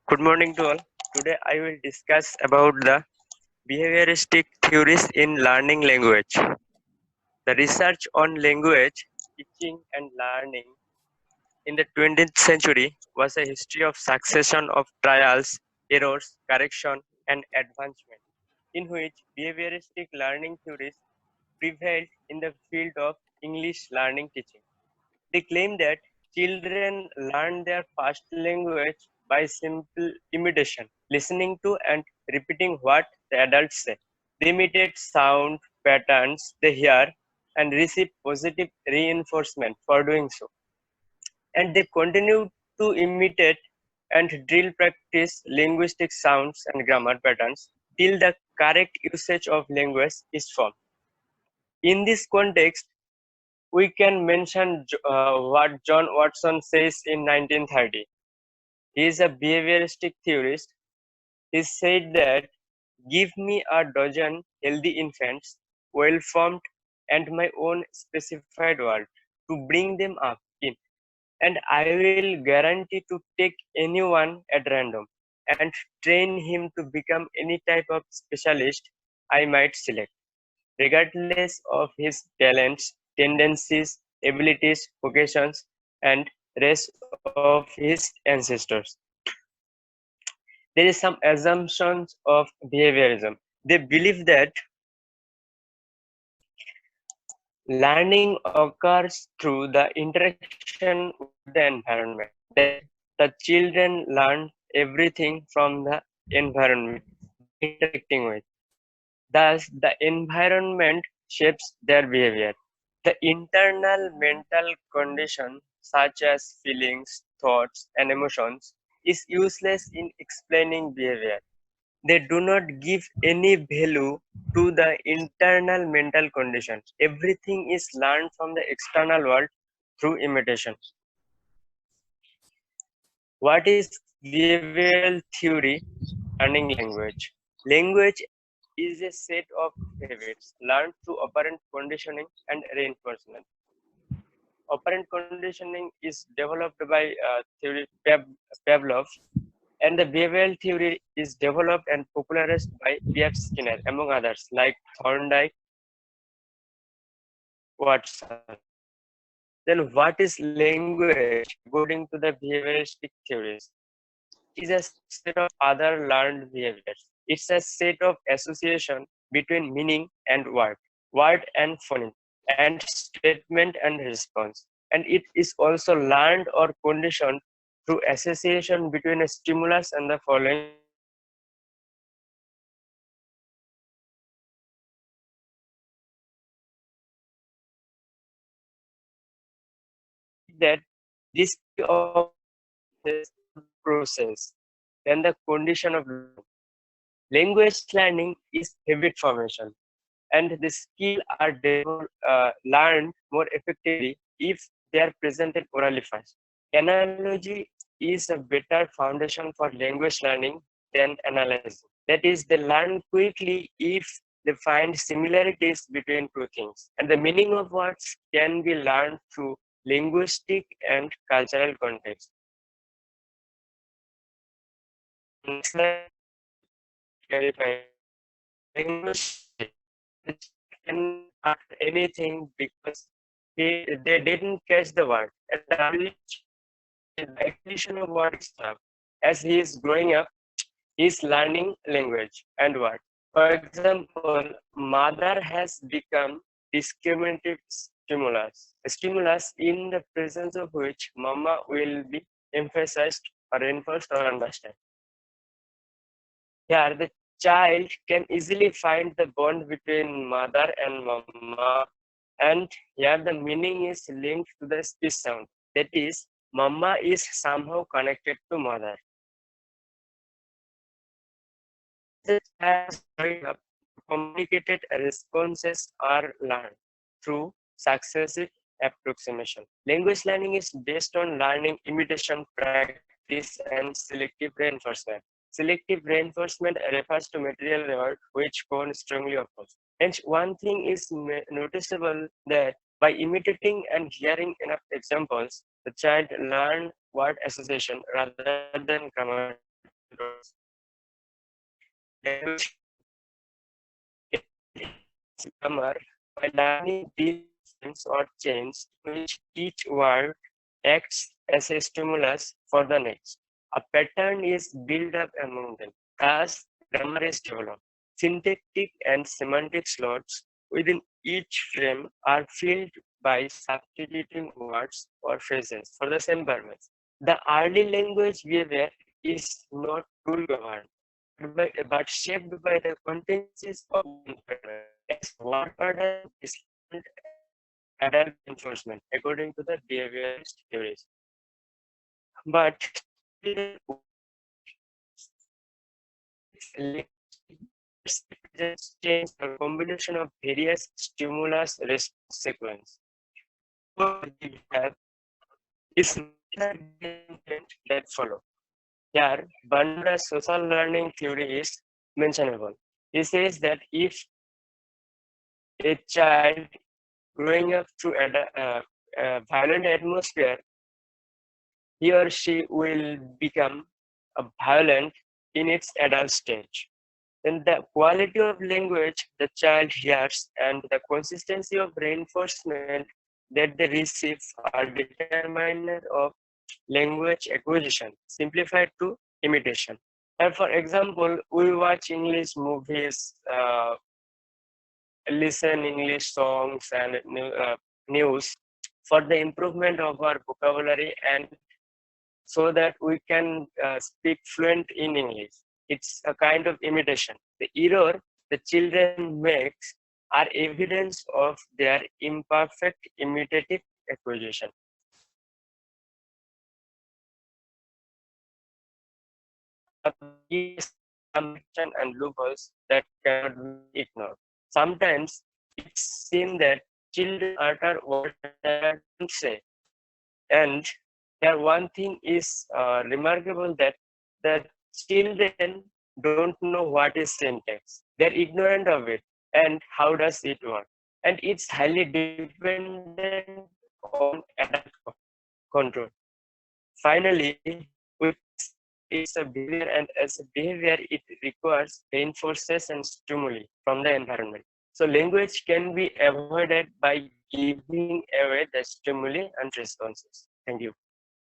Good morning to all. Today I will discuss about the behavioristic theories in learning language. The research on language, teaching and learning in the 20th century was a history of succession of trials, errors, correction and advancement in which behavioristic learning theories prevailed in the field of English learning teaching. They claim that children learn their first language by simple imitation, listening to and repeating what the adults say. They imitate sound patterns they hear and receive positive reinforcement for doing so. And they continue to imitate and drill practice linguistic sounds and grammar patterns till the correct usage of language is formed. In this context, we can mention what John Watson says in 1930. He is a behavioristic theorist. He said that give me a dozen healthy infants, well formed, and my own specified world to bring them up in, and I will guarantee to take anyone at random and train him to become any type of specialist I might select, regardless of his talents, tendencies, abilities, vocations, and race of his ancestors. There is some assumptions of behaviorism. They believe that learning occurs through the interaction with the environment. That the children learn everything from the environment they are interacting with. Thus, the environment shapes their behavior. The internal mental condition, such as feelings, thoughts, and emotions, is useless in explaining behavior. They do not give any value to the internal mental condition. Everything is learned from the external world through imitation. What is behavioral theory learning language? Language is a set of habits learned through operant conditioning and reinforcement. Operant conditioning is developed by theory Pavlov, and the behavioral theory is developed and popularized by B.F. Skinner, among others, like Thorndike, Watson. Then, what is language according to the behavioristic theories? It is a set of other learned behaviors. It's a set of association between meaning and word and phoneme, and statement and response. And it is also learned or conditioned through association between a stimulus and the following that this of process than the condition of learning. Language learning is habit formation, and the skill are learned more effectively if they are presented orally first. Analogy is a better foundation for language learning than analysis. That is, they learn quickly if they find similarities between two things. And the meaning of words can be learned through linguistic and cultural context. Next slide, clarify. Language can utter anything because they didn't catch the word. And the acquisition of word is tough. As he is growing up, he is learning language and word. For example, mother has become discriminative stimulus. A stimulus in the presence of which mama will be emphasized or reinforced or understand. Here, the child can easily find the bond between mother and mama, and here the meaning is linked to the speech sound. That is, mama is somehow connected to mother. The child is growing up, communicated responses are learned through successive approximation. Language learning is based on learning, imitation, practice, and selective reinforcement. Selective reinforcement refers to material reward which Cohn strongly opposes. And one thing is noticeable that by imitating and hearing enough examples, the child learned word association rather than grammar. Language grammar by learning these accents or chains in which each word acts as a stimulus for the next. A pattern is built up among them. Thus, grammar is developed. Syntactic and semantic slots within each frame are filled by substituting words or phrases for the same purpose. The early language behavior is not rule governed, but shaped by the contingencies of the environment. As word pattern is learned as adult enforcement, according to the behaviorist theories. But children represents change or combination of various stimulus response sequence. What we have is intent that follow. Here, Bandura's social learning theory is mentionable. He says that if a child growing up through a violent atmosphere, he or she will become violent in its adult stage. Then the quality of language the child hears and the consistency of reinforcement that they receive are determinant of language acquisition, simplified to imitation. And for example, we watch English movies, listen English songs and news for the improvement of our vocabulary and so that we can speak fluent in English. It's a kind of imitation. The error the children makes are evidence of their imperfect imitative acquisition. Yes, and loopholes that cannot be ignored. Sometimes it's seen that children utter words that don't say. And there one thing is remarkable that the children don't know what is syntax. They're ignorant of it and how does it work. And it's highly dependent on adult control. Finally, we it's a behavior and as a behavior it requires reinforces and stimuli from the environment. So language can be avoided by giving away the stimuli and responses. Thank you.